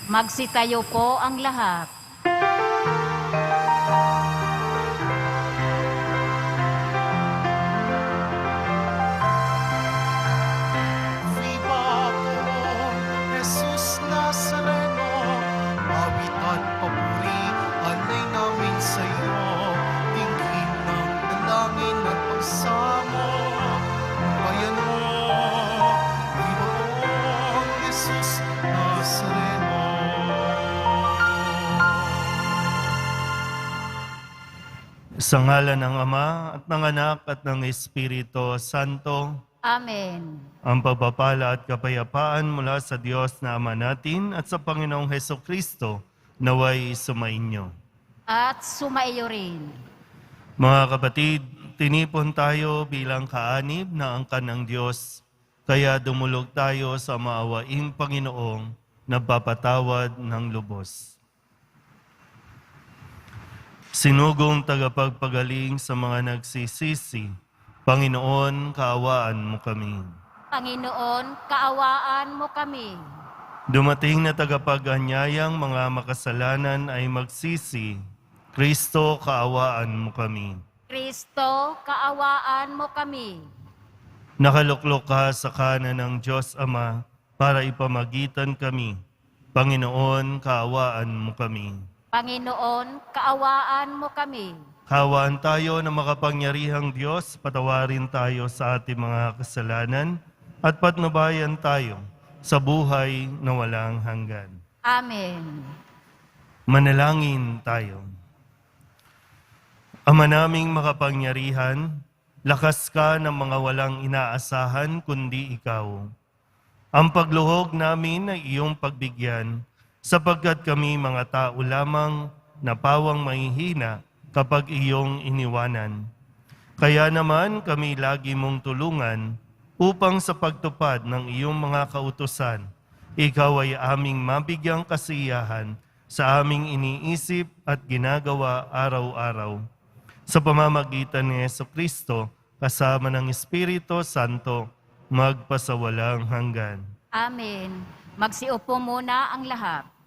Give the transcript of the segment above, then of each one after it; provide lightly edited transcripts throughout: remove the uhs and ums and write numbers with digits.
Magsitayo po ang lahat. Viva poong Jesus Nazareno, awit at papuri, alay namin sa iyo, tingin ng dalangin at pagsamo, ng bayan mo. Viva poong Jesus Nazareno. Sa ngalan ng Ama at ng Anak at ng Espiritu Santo, Amen. ang pagpapala at kapayapaan mula sa Diyos na Ama natin at sa Panginoong Hesukristo naway sumainyo. At sumaiyo rin. Mga kapatid, tinipon tayo bilang kaanib na angkan ng Diyos, kaya dumulog tayo sa maawaing Panginoong nagpapatawad ng lubos. Sinugong tagapagpagaling sa mga nagsisisi, Panginoon, kaawaan mo kami. Panginoon, kaawaan mo kami. Dumating na tagapag-anyayang mga makasalanan ay magsisi, Kristo, kaawaan mo kami. Kristo, kaawaan mo kami. Nakaluklok ka sa kanan ng Diyos Ama para ipamagitan kami. Panginoon, kaawaan mo kami. Panginoon, kaawaan mo kami. Kaawaan tayo na makapangyarihang Diyos, patawarin tayo sa ating mga kasalanan at patnubayan tayo sa buhay na walang hanggan. Amen. Manalangin tayo. Ama naming makapangyarihan, lakas ka ng mga walang inaasahan kundi ikaw. Ang pagluhog namin ay iyong pagbigyan, sapagkat kami mga tao lamang na pawang mahihina kapag iyong iniwanan. Kaya naman kami lagi mong tulungan upang sa pagtupad ng iyong mga kautusan, ikaw ay aming mabigyang kasiyahan sa aming iniisip at ginagawa araw-araw. Sa pamamagitan ni Jesucristo, kasama ng Espiritu Santo, magpasawalang hanggan. Amen. Magsiupo muna ang lahat.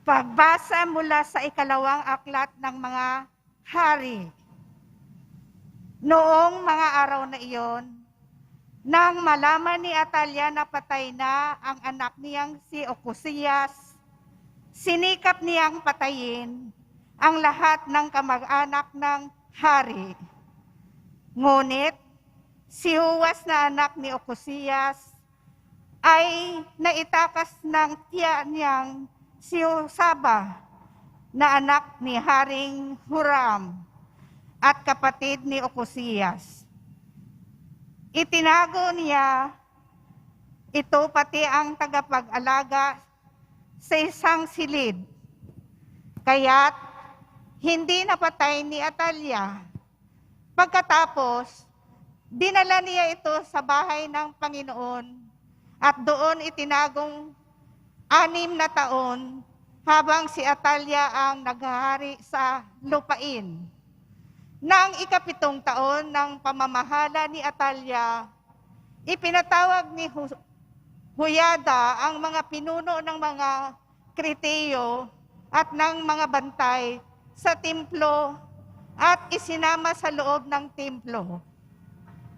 Pagbasa mula sa ikalawang aklat ng mga hari. Noong mga araw na iyon, nang malaman ni Atalia na patay na ang anak niyang si Ocosias, sinikap niyang patayin ang lahat ng kamag-anak ng hari. Ngunit, si Joas na anak ni Ocosias ay naitakas ng tiya niyang si Josaba na anak ni Haring Huram at kapatid ni Ocosias. Itinago niya ito pati ang tagapag-alaga sa isang silid. Kaya't hindi napatay ni Atalia. Pagkatapos, dinala niya ito sa bahay ng Panginoon at doon itinagong 6 na taon habang si Atalia ang naghahari sa lupain. Nang ika-7 taon ng pamamahala ni Atalia, ipinatawag ni Huyada ang mga pinuno ng mga Kriteyo at ng mga bantay sa templo at isinama sa loob ng templo.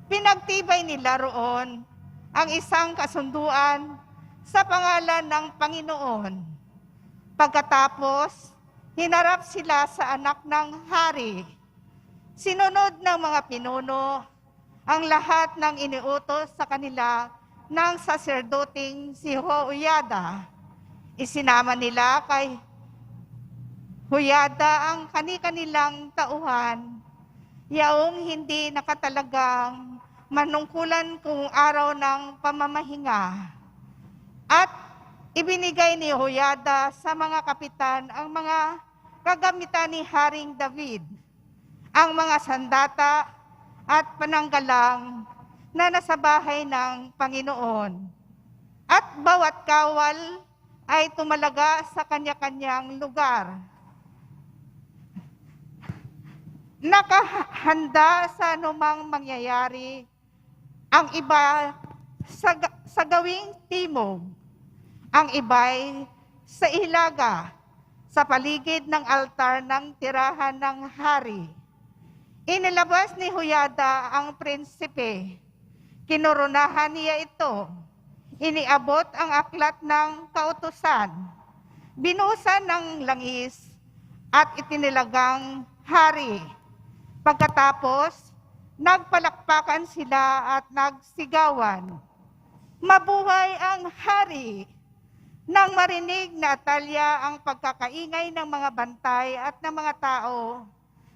Pinagtibay nila roon ang isang kasunduan sa pangalan ng Panginoon. Pagkatapos, hinarap sila sa anak ng hari. Sinunod ng mga pinuno ang lahat ng iniutos sa kanila ng saserdoting si Huyada. Isinama nila kay Huyada ang kani-kanilang tauhan, yaong hindi nakatalagang manungkulan kung araw ng pamamahinga. At ibinigay ni Huyada sa mga kapitan ang mga kagamitan ni Haring David, ang mga sandata at pananggalang na nasa bahay ng Panginoon. At bawat kawal ay tumalaga sa kanya-kanyang lugar. Nakahanda sa anumang mangyayari, ang iba sa gawing timog, ang iba'y sa ilaga, sa paligid ng altar ng tirahan ng hari. Inilabas ni Huyada ang prinsipe. Kinurunahan niya ito. Iniabot ang aklat ng kautusan. Binusan ng langis at itinilagang hari. Pagkatapos, nagpalakpakan sila at nagsigawan. Mabuhay ang hari! Nang marinig na Atalya ang pagkakaingay ng mga bantay at ng mga tao,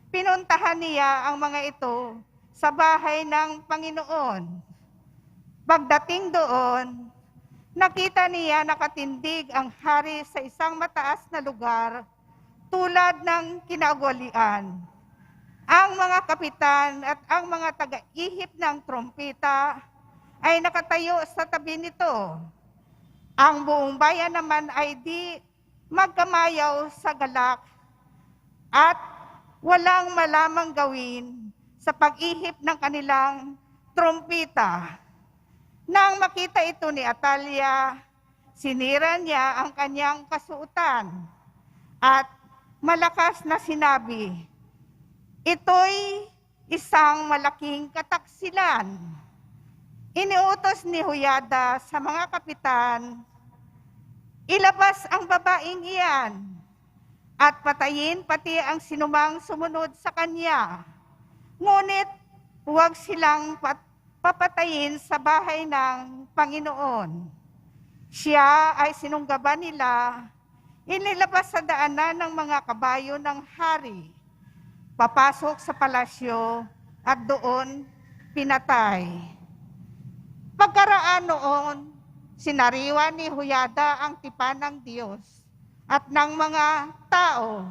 pinuntahan niya ang mga ito sa bahay ng Panginoon. Pagdating doon, nakita niya nakatindig ang hari sa isang mataas na lugar tulad ng kinagwalian. Ang mga kapitan at ang mga taga-ihip ng trompeta ay nakatayo sa tabi nito. Ang buong bayan naman ay di magkamayaw sa galak at walang malamang gawin sa pag-ihip ng kanilang trompeta. Nang makita ito ni Atalya, sinira niya ang kanyang kasuotan at malakas na sinabi, "Ito'y isang malaking kataksilan." Iniutos ni Huyada sa mga kapitan, "Ilabas ang babaeng iyan at patayin pati ang sinumang sumunod sa kanya. Ngunit huwag silang papatayin sa bahay ng Panginoon." Siya ay sinunggaban nila, inilabas sa daanan ng mga kabayo ng hari, papasok sa palasyo at doon pinatay. Pagkaraan noon, sinariwa ni Huyada ang tipan ng Diyos at ng mga tao.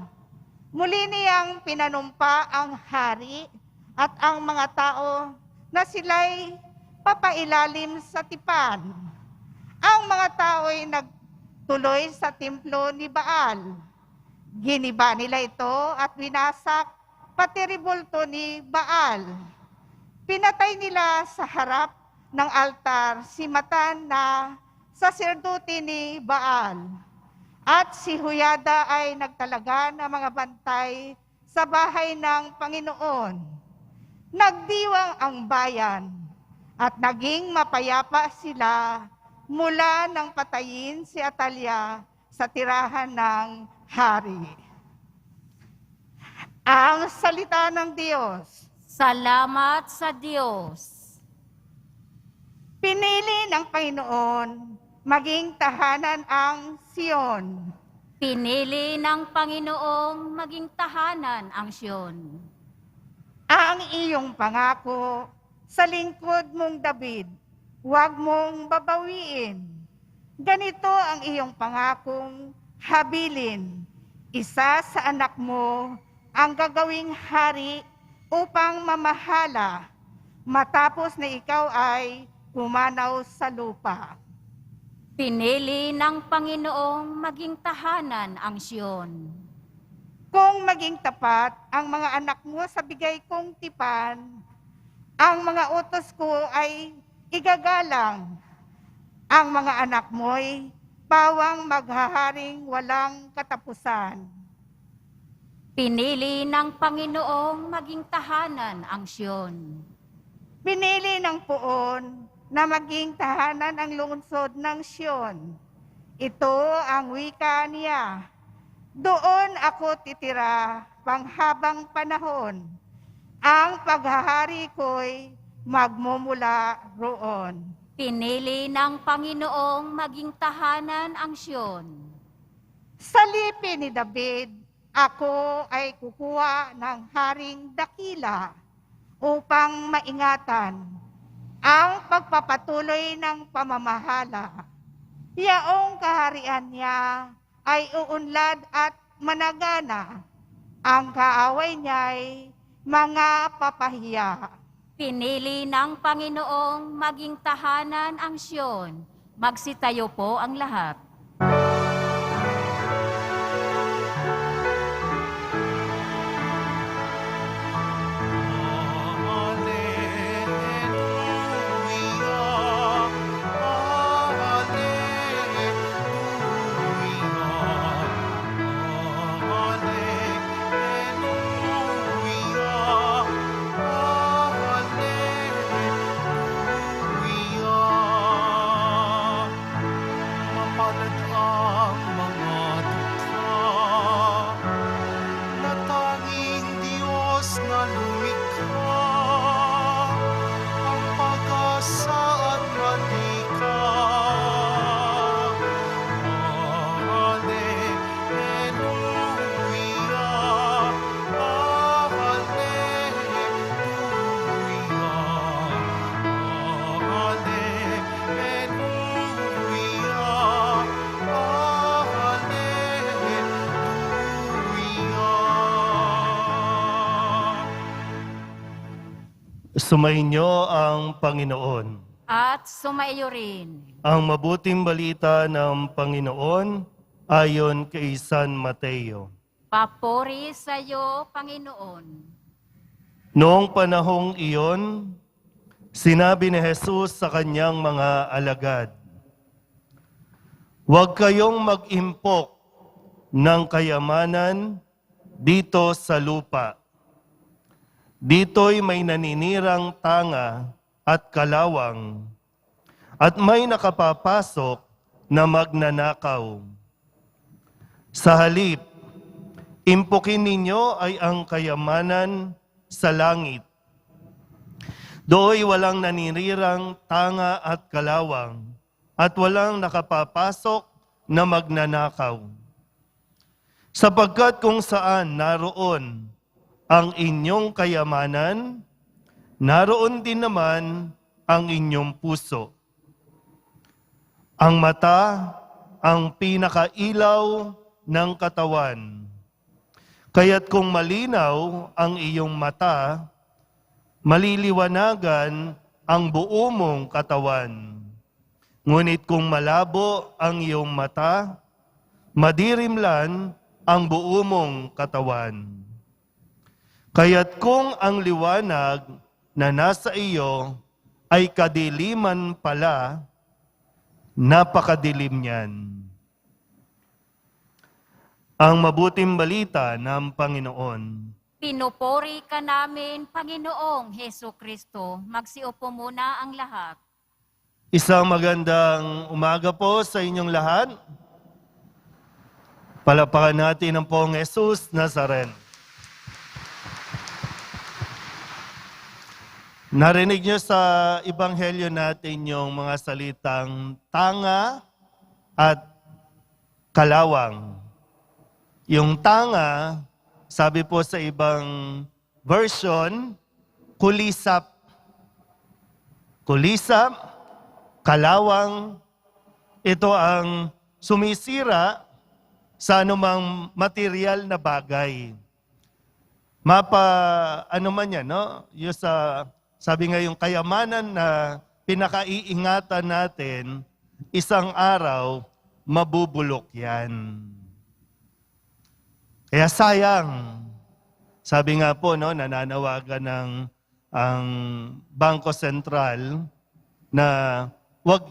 Muli niyang pinanumpa ang hari at ang mga tao na sila'y papailalim sa tipan. Ang mga tao ay nagtuloy sa templo ni Baal. Giniba nila ito at winasak pati ribulto ni Baal. Pinatay nila sa harap ng altar si Matan na saserdote ni Baal. At si Huyada ay nagtalaga ng mga bantay sa bahay ng Panginoon. Nagdiwang ang bayan at naging mapayapa sila mula nang patayin si Atalya sa tirahan ng hari. Ang salita ng Diyos. Salamat sa Diyos. Pinili ng Panginoon maging tahanan ang Sion. Pinili ng Panginoong maging tahanan ang Siyon. Ang iyong pangako sa lingkod mong David, huwag mong babawiin. Ganito ang iyong pangakong habilin. Isa sa anak mo ang gagawing hari upang mamahala, matapos na ikaw ay pumanaw sa lupa. Pinili ng Panginoong maging tahanan ang Siyon. Kung maging tapat ang mga anak mo sa bigay kong tipan, ang mga utos ko ay igagalang. Ang mga anak mo'y pawang maghaharing walang katapusan. Pinili ng Panginoong maging tahanan ang Siyon. Pinili ng Poon na maging tahanan ang lungsod ng Sion. Ito ang wika niya. Doon ako titira panghabang panahon. Ang paghahari ko'y magmumula roon. Pinili ng Panginoong maging tahanan ang Siyon. Sa lipi ni David, ako ay kukuha ng haring dakila upang maingatan ang pagpapatuloy ng pamamahala. Yaong kaharian niya ay uunlad at managana. Ang kaaway niya'y mga papahiya. Pinili ng Panginoong maging tahanan ang Siyon. Magsitayo po ang lahat. Sumainyo ang Panginoon. At sumaiyo rin. Ang mabuting balita ng Panginoon ayon kay San Mateo. Papuri sa iyo, Panginoon. Noong panahong iyon, sinabi ni Jesus sa kanyang mga alagad, "Huwag kayong mag-impok ng kayamanan dito sa lupa. Dito'y may naninirang tanga at kalawang, at may nakapapasok na magnanakaw. Sa halip, impukin ninyo ay ang kayamanan sa langit. Do'y walang naninirang tanga at kalawang, at walang nakapapasok na magnanakaw. Sapagkat kung saan naroon ang inyong kayamanan, naroon din naman ang inyong puso. Ang mata, ang pinakailaw ng katawan. Kaya't kung malinaw ang iyong mata, maliliwanagan ang buo mong katawan. Ngunit kung malabo ang iyong mata, madirimlan ang buo mong katawan. Kaya't kung ang liwanag na nasa iyo ay kadiliman pala, napakadilim niyan." Ang mabuting balita ng Panginoon. Pinupuri ka namin, Panginoong Heso Kristo. Magsiupo muna ang lahat. Isang magandang umaga po sa inyong lahat. Palapakan natin ang Poong Jesus Nazaren. Narinig niyo sa Ebanghelyo natin yung mga salitang tanga at kalawang. Yung tanga, sabi po sa ibang version, kulisap. Kulisap, kalawang, ito ang sumisira sa anumang material na bagay. Ano man yan, no? Yung sabi nga yung kayamanan na pinakaiingatan natin, isang araw, mabubulok yan. Kaya sayang. Sabi nga po, no, nananawagan ng ang Bangko Sentral na wag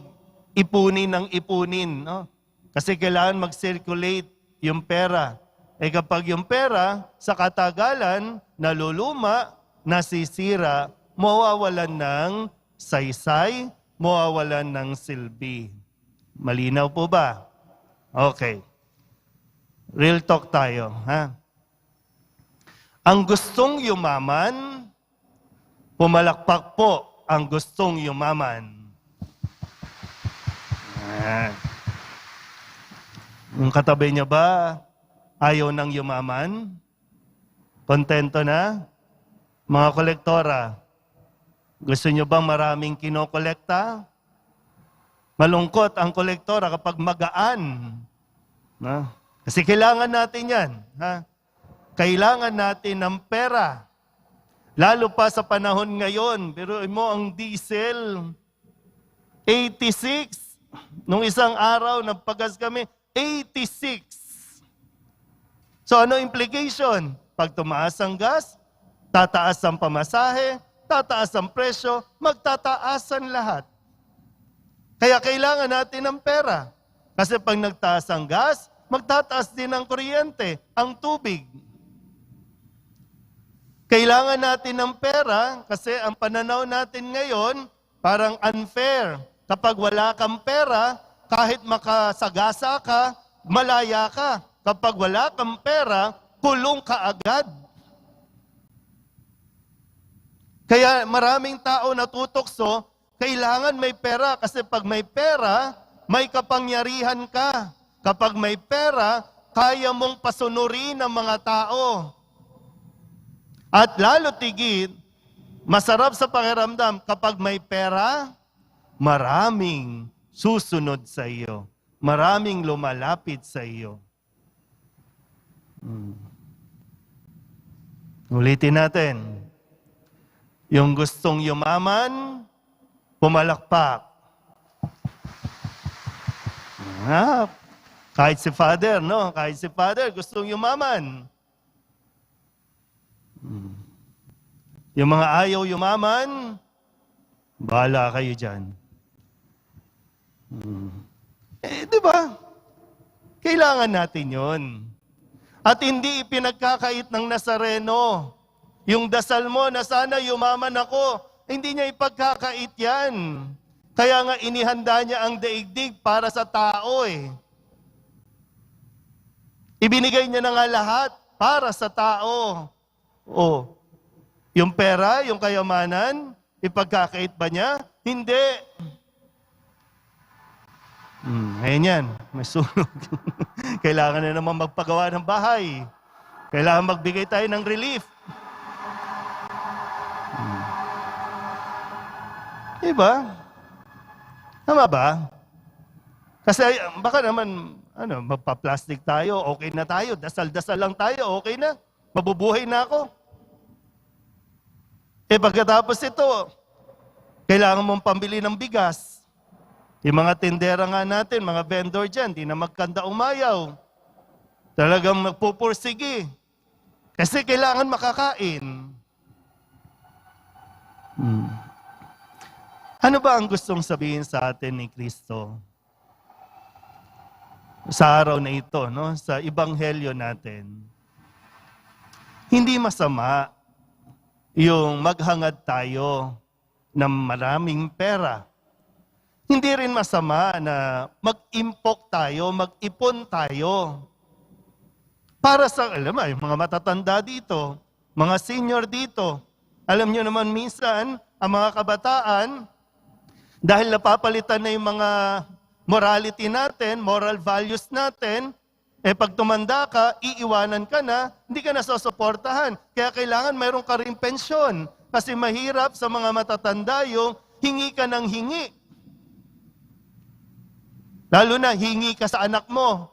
ipunin ng ipunin. No? Kasi kailangan mag-circulate yung pera. Kapag yung pera, sa katagalan, naluluma, nasisira, mawawalan ng saysay, mawawalan ng silbi. Malinaw po ba? Okay. Real talk tayo, ha? Ang gustong yumaman, pumalakpak po ang gustong yumaman. Yung katabi niya ba, ayaw nang yumaman? Kontento na? Mga kolektora, gusto niyo bang maraming kinokolekta? Malungkot ang kolektora kapag magaan. No? Kasi kailangan natin yan. Ha? Kailangan natin ng pera. Lalo pa sa panahon ngayon. Pero mo ang diesel, 86. Nung isang araw, nagpagas kami, 86. So ano implication? Pag tumaas ang gas, tataas ang pamasahe, tataas ang presyo, magtataasan lahat. Kaya kailangan natin ng pera. Kasi pag nagtaas ang gas, magtataas din ang kuryente, ang tubig. Kailangan natin ng pera kasi ang pananaw natin ngayon parang unfair. Kapag wala kang pera, kahit makasagasa ka, malaya ka. Kapag wala kang pera, kulong ka agad. Kaya maraming tao natutokso, kailangan may pera kasi pag may pera, may kapangyarihan ka. Kapag may pera, kaya mong pasunurin ang mga tao. At lalo tigit, masarap sa pakiramdam, kapag may pera, maraming susunod sa iyo. Maraming lumalapit sa iyo. Ulitin natin. Yung gustong yumaman, pumalakpak. Kahit si Father, no? Kahit si Father, gustong yumaman. Yung mga ayaw yumaman, bahala kayo dyan. Di ba? Kailangan natin yon. At hindi ipinagkakait ng Nazareno. Yung dasal mo na sana yumaman ako, hindi niya ipagkakait yan. Kaya nga inihanda niya ang daigdig para sa tao eh. Ibinigay niya na nga lahat para sa tao. O, yung pera, yung kayamanan, ipagkakait ba niya? Hindi. Ayan yan, may sunog. Kailangan na naman magpagawa ng bahay. Kailangan magbigay tayo ng relief. Diba? Tama ba? Kasi baka naman, magpa-plastic tayo, okay na tayo, dasal-dasal lang tayo, okay na, mabubuhay na ako. Pagkatapos ito, kailangan mong pambili ng bigas. Yung mga tindera nga natin, mga vendor dyan, di na magkanda umayaw. Talagang magpupursigi. Kasi kailangan makakain. Ano ba ang gustong sabihin sa atin ni Kristo? Sa araw na ito, no? Sa ebanghelyo natin. Hindi masama yung maghangad tayo ng maraming pera. Hindi rin masama na mag-impok tayo, mag-ipon tayo. Para sa, alam mo, yung mga matatanda dito, mga senior dito, alam nyo naman minsan, ang mga kabataan, dahil napapalitan na yung mga morality natin, moral values natin, pag tumanda ka, iiwanan ka na, hindi ka na susuportahan. Kaya kailangan mayroon ka rin pensyon. Kasi mahirap sa mga matatanda yung hingi ka ng hingi. Lalo na, hingi ka sa anak mo.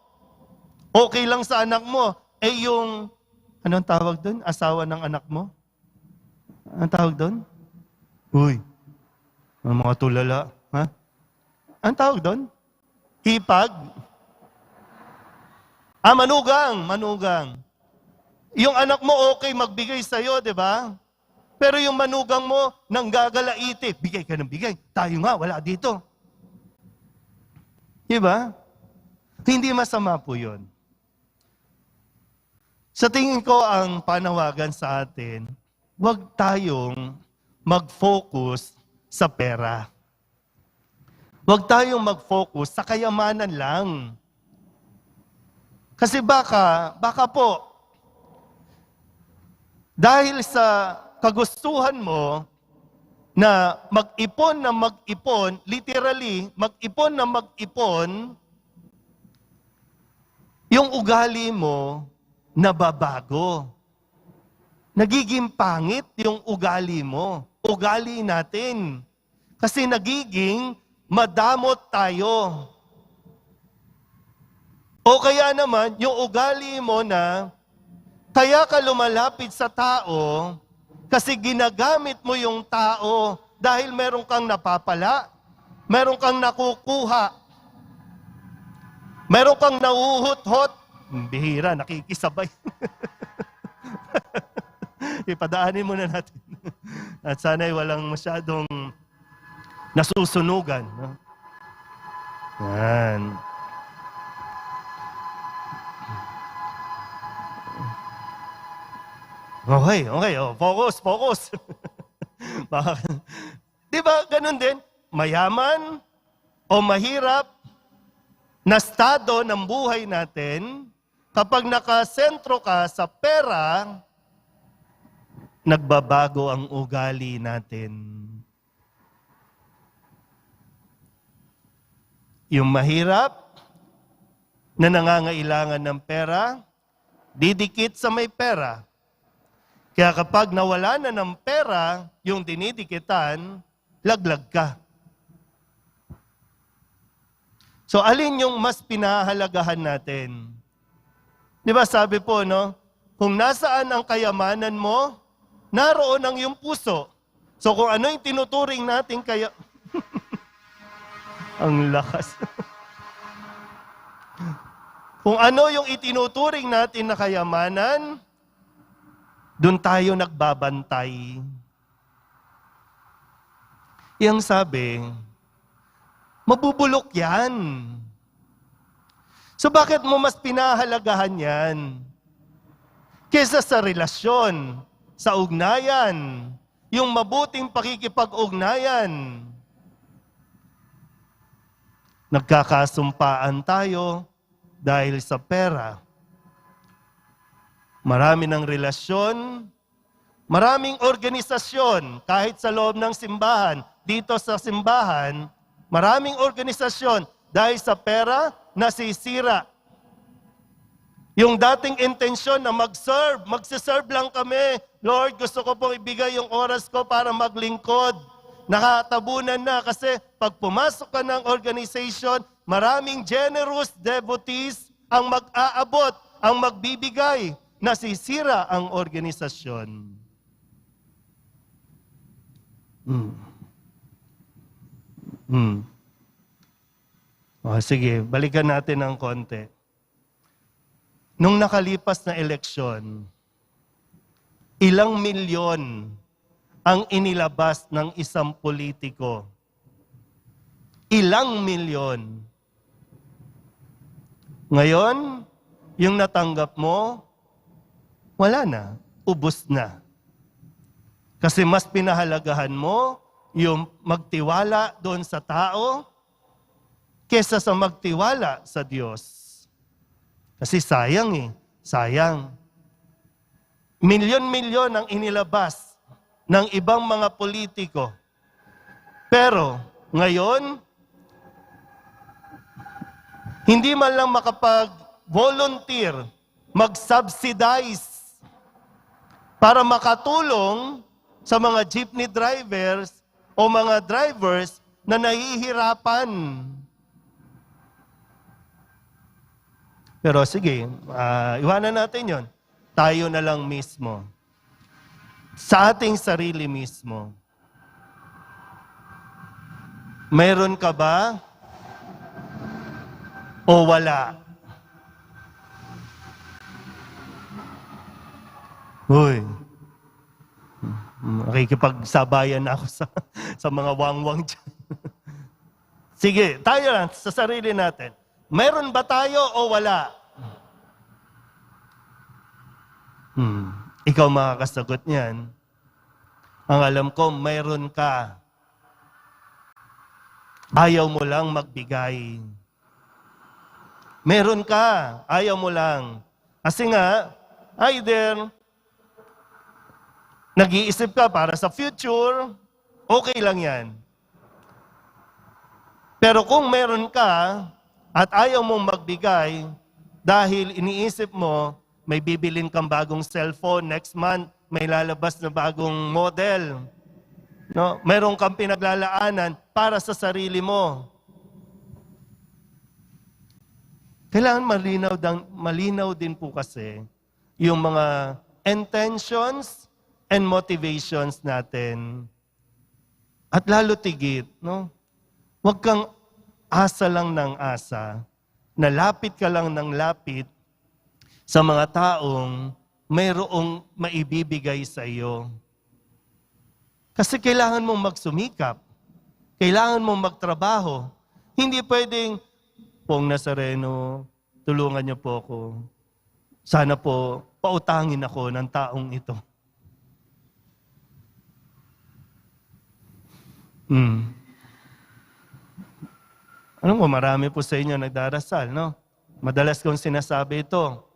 Okay lang sa anak mo. Yung, anong tawag doon? Asawa ng anak mo? Anong tawag doon? Uy, ang mga tulala. Ha? Anong tawag doon? Hipag? Manugang. Yung anak mo okay magbigay sa'yo, di ba? Pero yung manugang mo, nanggagalaiti. Bigay ka ng bigay. Tayo nga, wala dito. Di ba? Hindi masama po yun. Sa tingin ko, ang panawagan sa atin, huwag tayong mag-focus sa pera. Huwag tayong mag-focus sa kayamanan lang. Kasi baka po, dahil sa kagustuhan mo na mag-ipon, literally, mag-ipon na mag-ipon, yung ugali mo nababago. Nagiging pangit yung ugali mo. Ugali natin. Kasi nagiging madamot tayo. O kaya naman, yung ugali mo na kaya ka lumalapit sa tao kasi ginagamit mo yung tao dahil meron kang napapala, meron kang nakukuha, meron kang nauuhot-hot. Bihira, nakikisabay. Ipadaanin muna natin. At sana'y walang masyadong nasusunugan. No? Yan. Okay. Oh, focus. Di ba, ganun din? Mayaman o mahirap na estado ng buhay natin, kapag nakasentro ka sa pera, nagbabago ang ugali natin. Yung mahirap na nangangailangan ng pera, didikit sa may pera. Kaya kapag nawala na ng pera, yung dinidikitan, laglag ka. So alin yung mas pinahalagahan natin? Di ba sabi po, no? Kung nasaan ang kayamanan mo, naroon ang iyong puso. So kung ano yung tinuturing natin kaya... Ang lakas. Kung ano yung itinuturing natin na kayamanan, doon tayo nagbabantay. Yang sabi, mabubulok yan. So bakit mo mas pinahalagahan yan? Kesa sa relasyon, sa ugnayan, yung mabuting pakikipag-ugnayan. Nagkakasumpaan tayo dahil sa pera. Marami ng relasyon, maraming organisasyon, kahit sa loob ng simbahan, dito sa simbahan, maraming organisasyon dahil sa pera, nasisira. Yung dating intensyon na magsiserve lang kami, Lord, gusto ko pong ibigay yung oras ko para maglingkod. Nakatabunan na kasi pag pumasok ka ng organization, maraming generous devotees ang mag-aabot, ang magbibigay, nasisira ang organisasyon. O, sige, balikan natin ng konti. Nung nakalipas na eleksyon, ilang milyon ang inilabas ng isang politiko. Ilang milyon. Ngayon, yung natanggap mo, wala na, ubos na. Kasi mas pinahalagahan mo yung magtiwala doon sa tao kesa sa magtiwala sa Diyos. Kasi sayang sayang. Milyon-milyon ang inilabas ng ibang mga politiko. Pero ngayon, hindi man lang makapag-volunteer, mag-subsidize para makatulong sa mga jeepney drivers o mga drivers na nahihirapan. Pero sige, iwanan natin yon. Tayo na lang mismo. Sa ating sarili mismo. Meron ka ba o wala? Uy, nakikipagsabayan na ako sa mga wangwang dyan. Sige, tayo lang sa sarili natin. Meron ba tayo o wala? Ikaw makakasagot niyan. Ang alam ko, mayroon ka. Ayaw mo lang magbigay. Meron ka, ayaw mo lang. Kasi nga, either nag-iisip ka para sa future, okay lang yan. Pero kung meron ka at ayaw mong magbigay dahil iniisip mo, may bibilin kang bagong cellphone next month, may lalabas na bagong model. No? Meron kang pinaglalaanan para sa sarili mo. Kailangan malinaw din po kasi yung mga intentions and motivations natin. At lalo tigit, no? Huwag kang asa lang ng asa, na lapit ka lang ng lapit sa mga taong mayroong maibibigay sa iyo. Kasi kailangan mong magsumikap. Kailangan mong magtrabaho. Hindi pwedeng, Pong Nazareno, tulungan niyo po ako. Sana po, pautangin ako ng taong ito. Alam mo, marami po sa inyo nagdarasal, no? Madalas kong sinasabi ito.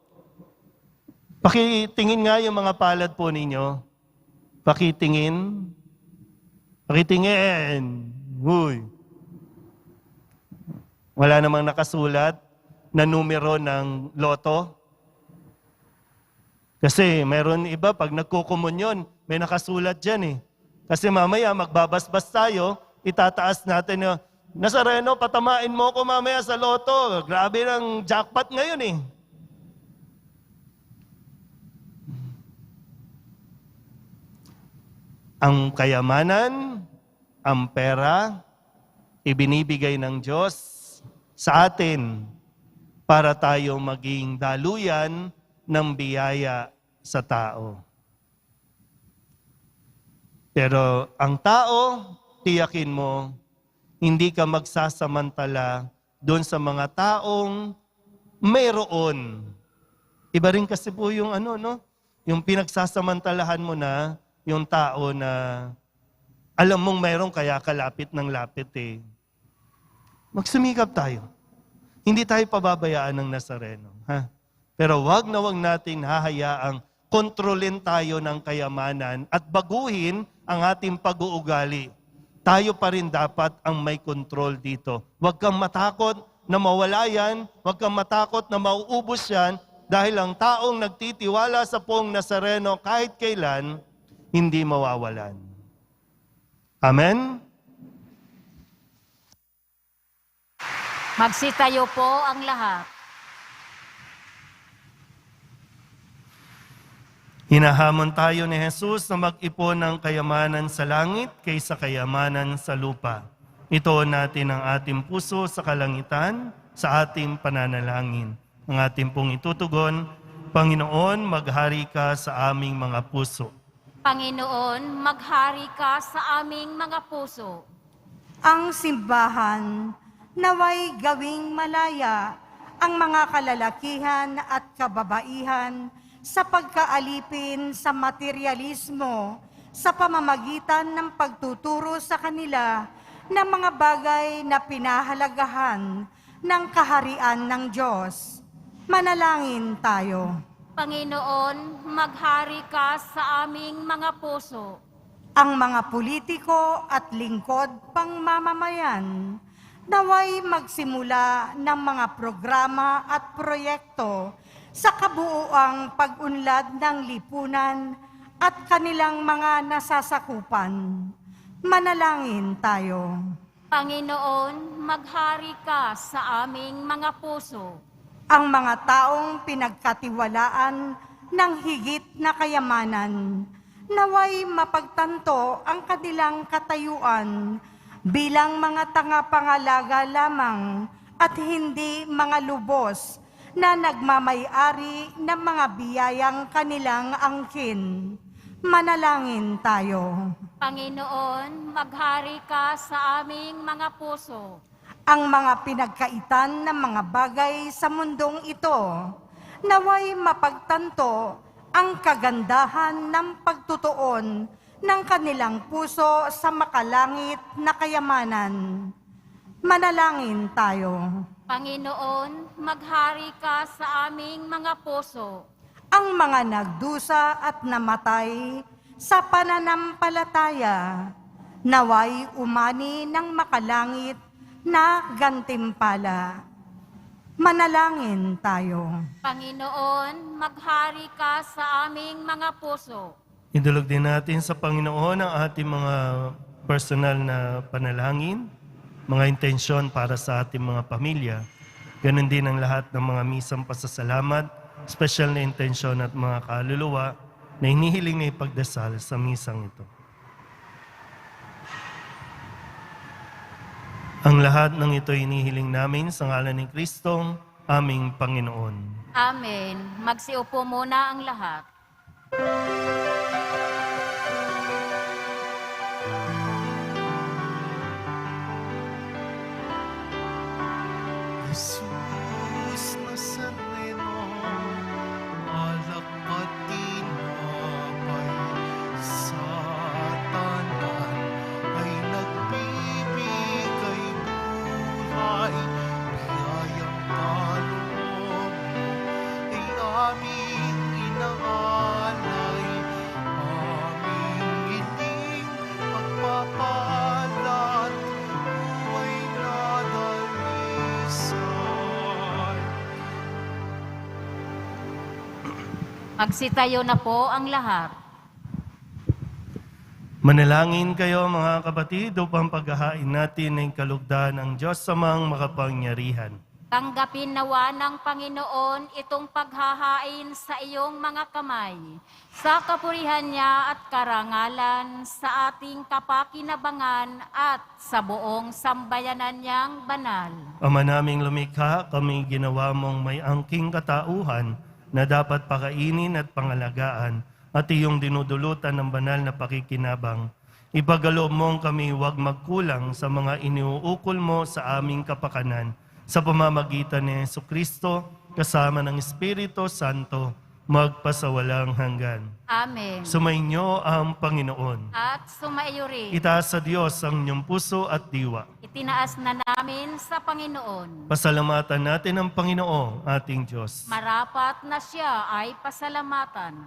Pakitingin nga yung mga palad po ninyo. Pakitingin. Pakitingin. Uy. Wala namang nakasulat na numero ng loto. Kasi meron iba, pag nagkukumunyon, may nakasulat dyan eh. Kasi mamaya magbabasbas tayo, itataas natin yung, Nazareno, patamain mo ko mamaya sa loto. Grabe ng jackpot ngayon eh. Ang kayamanan, ang pera, ibinibigay ng Diyos sa atin para tayo maging daluyan ng biyaya sa tao. Pero ang tao, tiyakin mo, hindi ka magsasamantala doon sa mga taong mayroon. Iba rin kasi po yung yung pinagsasamantalahan mo na yung tao na alam mong mayroon kaya kalapit ng lapit eh. Magsumikap tayo. Hindi tayo pababayaan ng Nazareno. Ha? Pero wag na wag natin hahayaang kontrolin tayo ng kayamanan at baguhin ang ating pag-uugali. Tayo pa rin dapat ang may control dito. Huwag kang matakot na mawala yan. Huwag kang matakot na mauubos yan dahil ang taong nagtitiwala sa Poong Nazareno kahit kailan, hindi mawawalan. Amen? Magsitayo po ang lahat. Hinahamon tayo ni Jesus na mag-ipon ng kayamanan sa langit kaysa kayamanan sa lupa. Ito natin ang ating puso sa kalangitan, sa ating pananalangin. Ang ating pong itutugon, Panginoon, maghari ka sa aming mga puso. Panginoon, maghari ka sa aming mga puso. Ang simbahan naway gawing malaya ang mga kalalakihan at kababaihan sa pagkaalipin sa materialismo sa pamamagitan ng pagtuturo sa kanila ng mga bagay na pinahalagahan ng kaharian ng Diyos. Manalangin tayo. Panginoon, maghari ka sa aming mga puso. Ang mga politiko at lingkod pang mamamayan naway magsimula ng mga programa at proyekto sa kabuuang pag-unlad ng lipunan at kanilang mga nasasakupan. Manalangin tayo. Panginoon, maghari ka sa aming mga puso. Ang mga taong pinagkatiwalaan ng higit na kayamanan, naway mapagtanto ang kanilang katayuan bilang mga tanga-pangalaga lamang at hindi mga lubos na nagmamay-ari ng mga biyayang kanilang angkin. Manalangin tayo. Panginoon, maghari ka sa aming mga puso. Ang mga pinagkaitan ng mga bagay sa mundong ito, naway mapagtanto ang kagandahan ng pagtutuon ng kanilang puso sa makalangit na kayamanan. Manalangin tayo. Panginoon, maghari ka sa aming mga puso. Ang mga nagdusa at namatay sa pananampalataya, naway umani ng makalangit na gantimpala. Manalangin tayo. Panginoon, maghari ka sa aming mga puso. Idulog din natin sa Panginoon ang ating mga personal na panalangin, mga intensyon para sa ating mga pamilya. Ganon din ang lahat ng mga misang pasasalamat, special na intensyon at mga kaluluwa na hinihiling na ipagdasal sa misang ito. Ang lahat ng ito hinihiling namin sa ngalan ni Kristong aming Panginoon. Amen. Magsiupo muna ang lahat. Jesus Nazareno, alak at tinapay sa tanan ay nagbibigay buhay, biyayang kaloob mo ay aming inaalay, aming hiling pagpapalat, buhay na dalisay. Magsitayo na po ang lahat. Manalangin kayo mga kapatid upang paghahain natin ng kalugdan ng Diyos sa mga makapangyarihan. Tanggapin nawa ng Panginoon itong paghahain sa iyong mga kamay, sa kapurihan niya at karangalan, sa ating kapakinabangan at sa buong sambayanan niyang banal. Ama naming lumikha, kami ginawa mong may angking katauhan na dapat pakainin at pangalagaan at iyong dinudulutan ng banal na pakikinabang. Ipagkaloob mong kami huwag magkulang sa mga iniuukol mo sa aming kapakanan sa pamamagitan ni Jesucristo kasama ng Espiritu Santo magpasawalang hanggan. Amen. Sumainyo ang Panginoon. At sumaiyo rin. Itaas sa Diyos ang inyong puso at diwa. Itinaas na namin sa Panginoon. Pasalamatan natin ang Panginoong ating Diyos. Marapat na siya ay pasalamatan.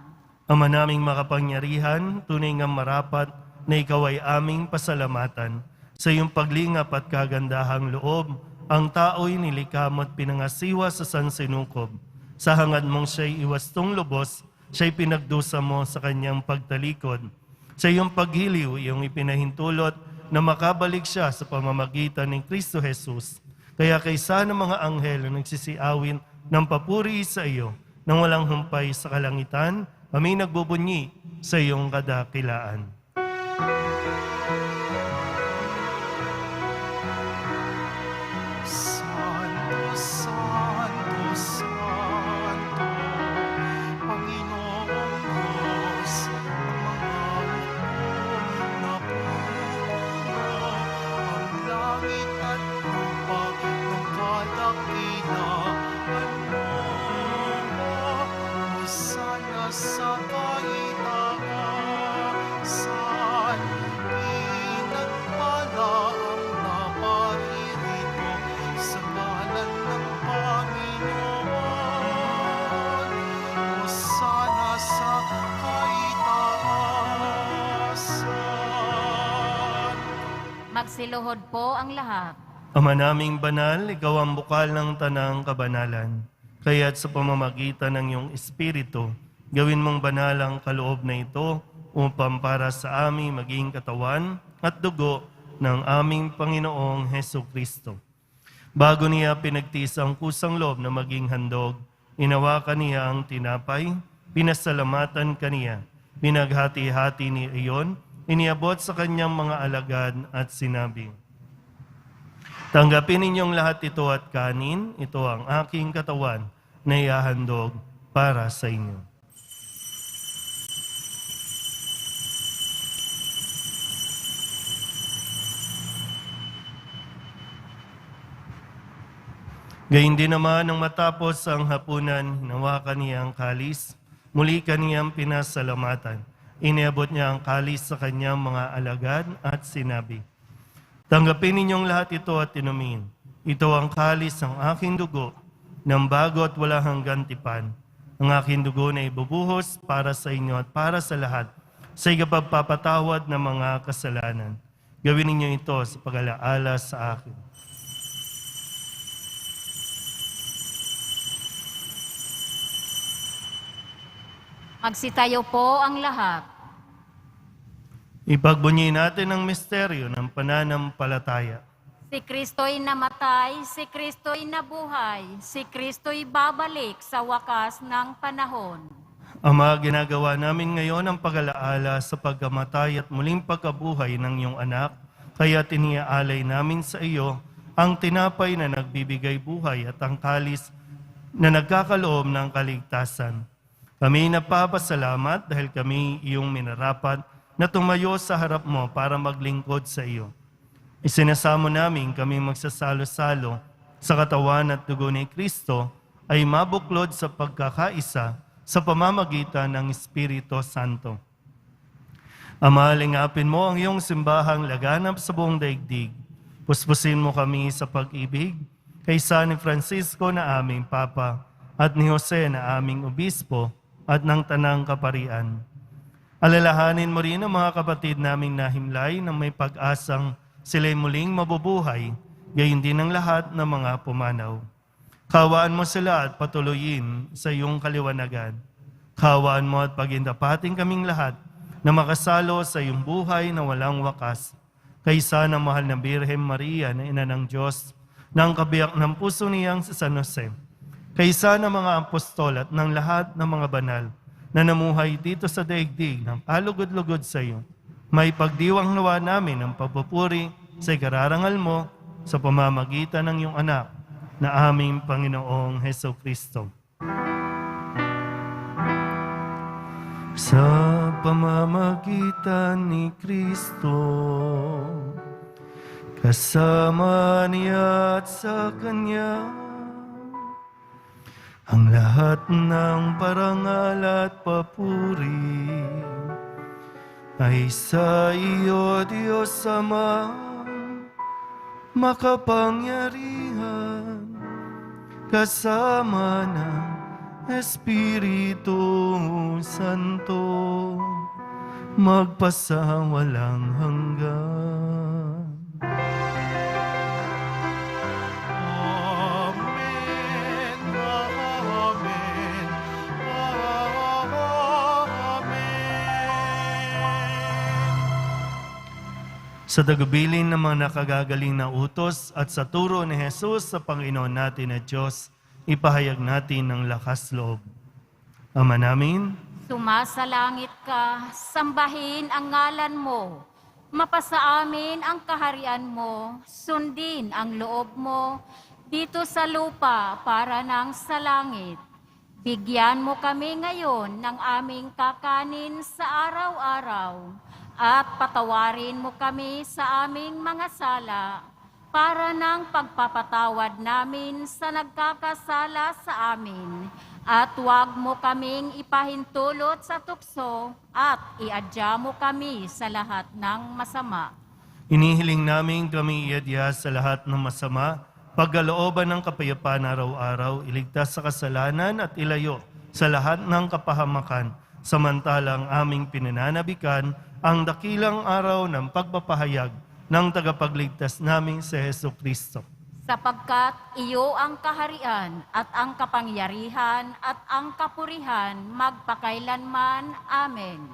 Ama naming makapangyarihan, tunay nga marapat na ikaw ay aming pasalamatan. Sa iyong paglingap at kagandahang loob, ang tao'y nilikha mo at pinangasiwa sa sansinukob. Sa hangad mong siya'y iwastong lubos, siya'y pinagdusa mo sa kanyang pagtalikod. Sa iyong paghiliw, iyong ipinahintulot na makabalik siya sa pamamagitan ni Kristo Jesus. Kaya kaysa ng mga anghel na nagsisiawin ng papuri sa iyo, nang walang humpay sa kalangitan, kami nagbubunyi sa iyong kadakilaan. Santo, Santo, Santo, Panginoong Diyos, ang mga hukbo na puno, ang langit at lupa ng kadakilaan mo. Hosana sa kaitaasan, pinagpala ang naparirito sa ngalan ng Panginoon. Hosana sa kaitaasan. Magsiluhod po ang lahat. Ama naming banal, ikaw ang bukal ng tanang kabanalan. Kaya't sa pamamagitan ng iyong Espiritu, gawin mong banal ang kaloob na ito upang para sa aming maging katawan at dugo ng aming Panginoong Heso Kristo. Bago niya pinagtiis ang kusang loob na maging handog, inawakan niya ang tinapay, pinasalamatan kaniya, pinaghati-hati ni iyon, iniabot sa kanyang mga alagad at sinabi, tanggapin ninyong lahat ito at kanin, ito ang aking katawan na ihahandog para sa inyo. Gayun din naman nang matapos ang hapunan, hinawakan niya ang kalis, muli kaniyang pinasalamatan. Iniabot niya ang kalis sa kanyang mga alagad at sinabi, tanggapin ninyong lahat ito at inumin. Ito ang kalis ng aking dugo, ng bago at wala hanggang tipan. Ang aking dugo na ibubuhos para sa inyo at para sa lahat, sa ikapagpapatawad ng mga kasalanan. Gawin ninyo ito sa pag-alaala sa akin. Magsitayo po ang lahat. Ipagbunyi natin ang misteryo ng pananampalataya. Si Kristo'y namatay, si Kristo'y nabuhay, si Kristo'y babalik sa wakas ng panahon. Ama, ginagawa namin ngayon ang pag-alaala sa pagkamatay at muling pagkabuhay ng iyong anak, kaya tiniaalay namin sa iyo ang tinapay na nagbibigay buhay at ang kalis na nagkakaloob ng kaligtasan. Kami napapasalamat dahil kami iyong minarapat na tumayo sa harap mo para maglingkod sa iyo. Isinasamo namin kami magsasalo-salo sa katawan at dugo ni Kristo ay mabuklod sa pagkakaisa sa pamamagitan ng Espiritu Santo. Ama, lingapin mo ang iyong simbahang laganap sa buong daigdig. Puspusin mo kami sa pag-ibig kaysa ni Francisco na aming Papa at ni Jose na aming Obispo at ng Tanang Kaparian. Alalahanin mo rin ang mga kapatid naming nahimlay na may pag-asang sila'y muling mabubuhay, gayon din ang lahat ng mga pumanaw. Kawaan mo sila at patuloyin sa iyong kaliwanagan. Kawaan mo at pagindapating kaming lahat na makasalo sa iyong buhay na walang wakas. Kaysa ng mahal na Birhen Maria na Ina ng Diyos, ng kabiyak ng puso niyang si San Jose, kaysa ng mga apostol at ng lahat ng mga banal na namuhay dito sa daigdig ng kalugod-lugod sa iyo, may pagdiwang nawa namin ang pagpupuri sa ikararangal mo sa pamamagitan ng iyong anak na aming Panginoong Heso Kristo. Sa pamamagitan ni Kristo, kasama niya at sa Kanya, ang lahat ng parangal at papuri ay sa iyo, Diyos Ama, makapangyarihan, kasama ng Espiritu Santo, magpasawalang hanggan. Amen, amen, amen. Sa tagubilin ng mga nakagagaling na utos at sa turo ni Jesus sa Panginoon natin at Diyos, ipahayag natin ng lakas loob. Ama namin, Sumasalangit ka, sambahin ang ngalan mo. Mapasa amin ang kaharian mo, sundin ang loob mo, dito sa lupa para nang sa langit. Bigyan mo kami ngayon ng aming kakanin sa araw-araw, at patawarin mo kami sa aming mga sala, para ng pagpapatawad namin sa nagkakasala sa amin. At huwag mo kaming ipahintulot sa tukso at iadya mo kami sa lahat ng masama. inihiling namin kami iadya sa lahat ng masama, pagkalooban ng kapayapaan araw-araw, iligtas sa kasalanan at ilayo sa lahat ng kapahamakan, samantalang aming pinananabikan ang dakilang araw ng pagpapahayag ng tagapagligtas naming si Heso Kristo. Sapagkat iyo ang kaharian at ang kapangyarihan at ang kapurihan magpakailanman. Amen.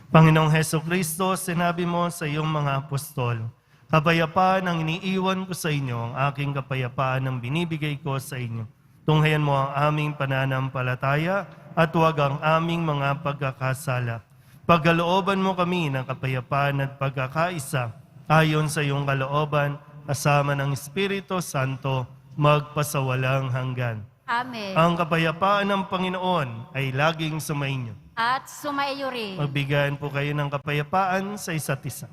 Panginoong Heso Kristo, sinabi mo sa iyong mga apostol, kapayapaan ang iniiwan ko sa inyo, ang aking kapayapaan ang binibigay ko sa inyo. Tunghayan mo ang aming pananampalataya at huwag ang aming mga pagkakasala. Pagkalooban mo kami ng kapayapaan at pagkakaisa ayon sa iyong kalooban, kasama ng Espiritu Santo, magpasawalang hanggan. Amen. Ang kapayapaan ng Panginoon ay laging sumainyo. At sumaiyo rin. Magbigayan po kayo ng kapayapaan sa isa't isa.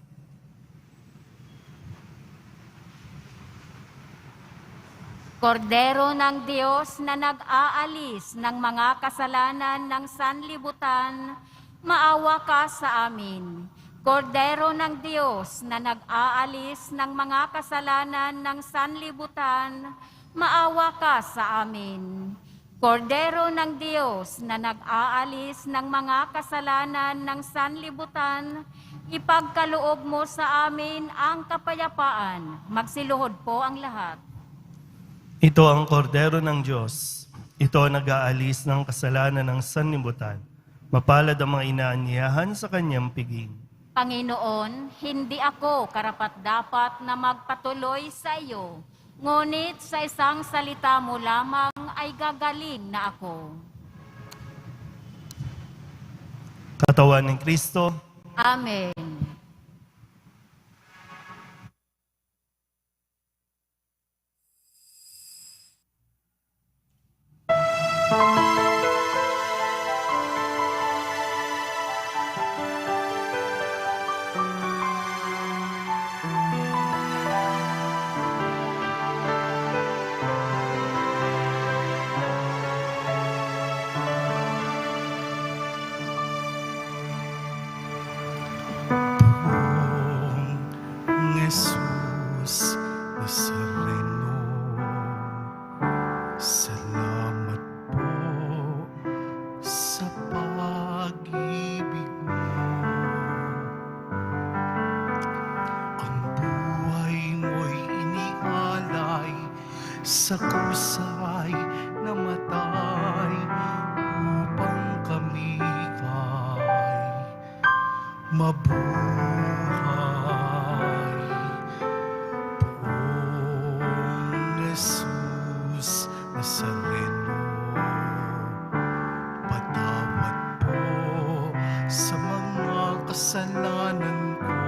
Kordero ng Diyos na nag-aalis ng mga kasalanan ng sanlibutan, maawa ka sa amin. Kordero ng Diyos na nag-aalis ng mga kasalanan ng sanlibutan, maawa ka sa amin. Kordero ng Diyos na nag-aalis ng mga kasalanan ng sanlibutan, ipagkaloob mo sa amin ang kapayapaan. Magsiluhod po ang lahat. Ito ang kordero ng Diyos. Ito ang nag-aalis ng kasalanan ng sanlibutan. Mapalad ang mga inaanyayahan sa kanyang piging. Panginoon, hindi ako karapat-dapat na magpatuloy sa iyo, ngunit sa isang salita mo lamang ay gagaling na ako. Katawan ni Kristo, Amen. Poong Jesus Nazareno, salamat po sa pag-ibig mo. Ang buhay mo'y inialay sa kusay na matay upang kami ay mabuhay. Poong Jesus Nazareno, patawad po sa mga kasalanan ko.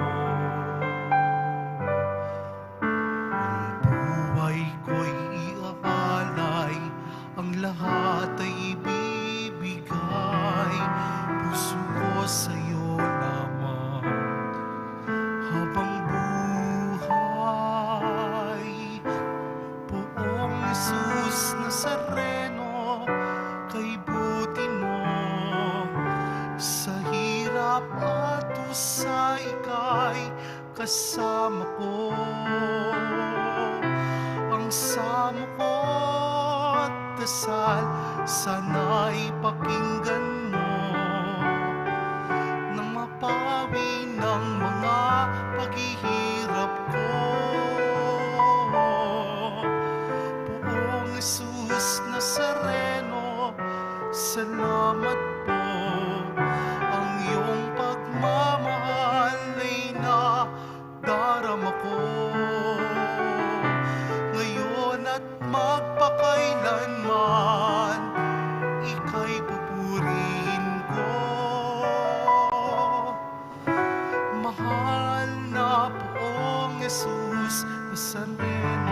Ang buhay ko'y iaalay, ang lahat ay ibibigay, puso ko sa'yo lamang habang buhay. Poong Jesus Nazareno, kay buti mo sa hirap at sa ika'y kasama ko. Ang samo ko't dasal, sana'y pakinggan mo nang mapawi ng mga paghihirap ko. Poong Jesus Nazareno, salamat po. Ang iyong pagmamahal ay nadarama ko. Ngayon at magpakailanman, ika'y pupurihin ko. Mahal na Poong Jesus Nazareno.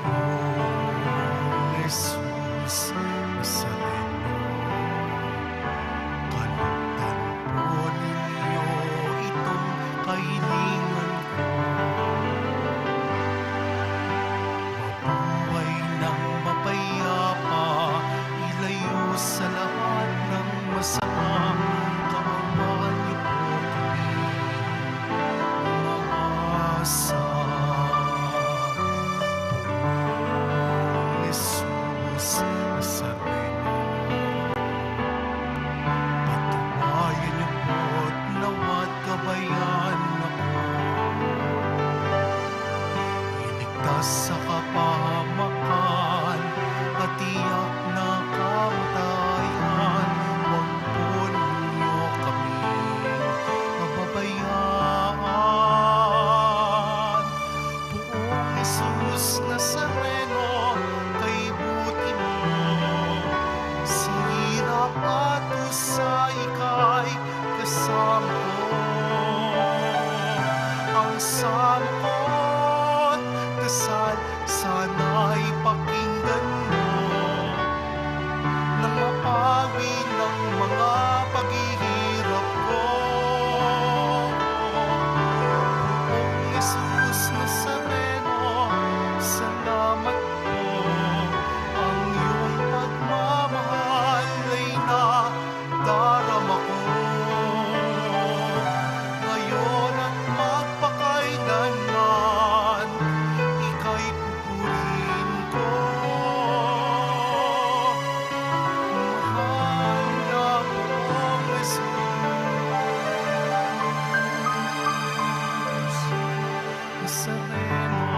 Poong Jesus Nazareno, kalugdan po ninyo itong kahilingan ko. Mabuhay ng mapayapa, ilayo sa lahat ng masama. Kaawan niyo po kami, umaasa. Poong Jesus Nazareno, patubayan niyo po't nawat gabayan ako. Iligtas sa kapahamakan at tiyak na kamatayan. Huwag po ninyo kami pababayaan. Poong Jesus Nazareno, kay buti mo sa hirap at sa ika'y kasama ko. Ang samo ko't dasal, sana'y pakinggan mo nang mapawi ng mga paghihirap ko. Poong Jesus Nazareno, salamat po. Ang iyong pagmamahal ay nadarama ko. Ngayon at magpakailanman, ika'y pupurihin ko. Mahal na Poong Jesus Nazareno.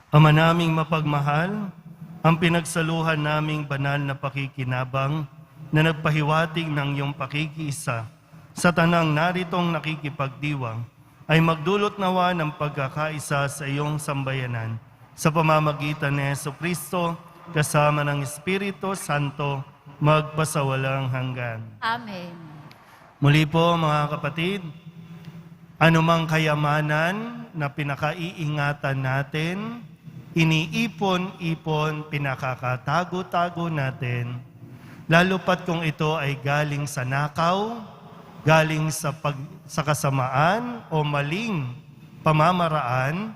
Ama naming mapagmahal, ang pinagsaluhan naming banal na pakikinabang na nagpahiwatig ng iyong pakikiisa sa tanang naritong nakikipagdiwang ay magdulot nawa ng pagkakaisa sa iyong sambayanan sa pamamagitan ni Jesucristo kasama ng Espiritu Santo magpasawalang hanggan. Amen. Muli po mga kapatid, anumang kayamanan na pinakaiingatan natin, iniipon-ipon, pinakakatago-tago natin, lalo pat kung ito ay galing sa nakaw, galing sa kasamaan o maling pamamaraan,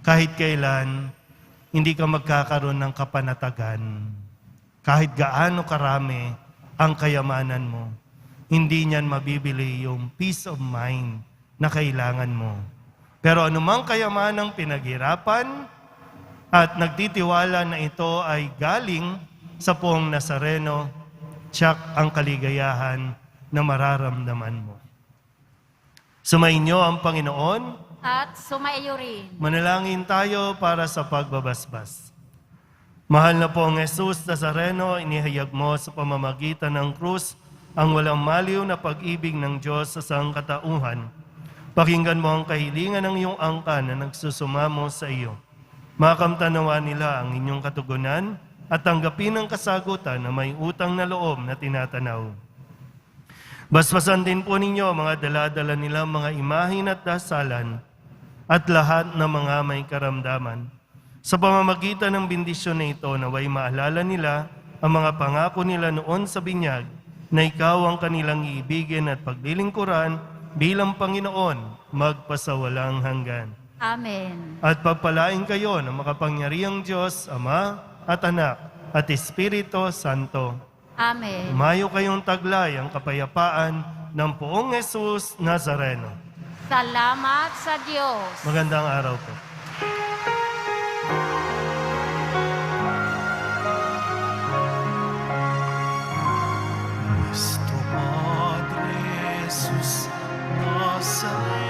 kahit kailan, hindi ka magkakaroon ng kapanatagan. Kahit gaano karami ang kayamanan mo, hindi niyan mabibili yung peace of mind na kailangan mo. Pero anumang kayamanang pinaghirapan at nagtitiwala na ito ay galing sa Poong Nazareno, tiyak ang kaligayahan na mararamdaman mo. Sumainyo ang Panginoon. at sumaiyo rin. Manalangin tayo para sa pagbabasbas. Mahal na pong Jesus Nazareno, inihayag mo sa pamamagitan ng krus ang walang maliw na pag-ibig ng Diyos sa sangkatauhan. Pakinggan mo ang kahilingan ng iyong angkan na nagsusumamo sa iyo. Makamtanawa nila ang inyong katugunan at tanggapin ang kasagutan na may utang na loob na tinatanaw. Basbasan din po ninyo mga dala-dala nilang mga imahin at dasalan at lahat ng mga may karamdaman. Sa pamamagitan ng bendisyon na ito, naway maalala nila ang mga pangako nila noon sa binyag na ikaw ang kanilang iibigin at paglilingkuran bilang Panginoon magpasawalang hanggan. Amen. At pagpalain kayo ng makapangyarihang Diyos, Ama at Anak at Espiritu Santo. Amen. Umayo kayong taglay ang kapayapaan ng poong Jesus Nazareno. Salamat sa Diyos. Magandang araw po. Nuestro Padre Jesús Nazareno.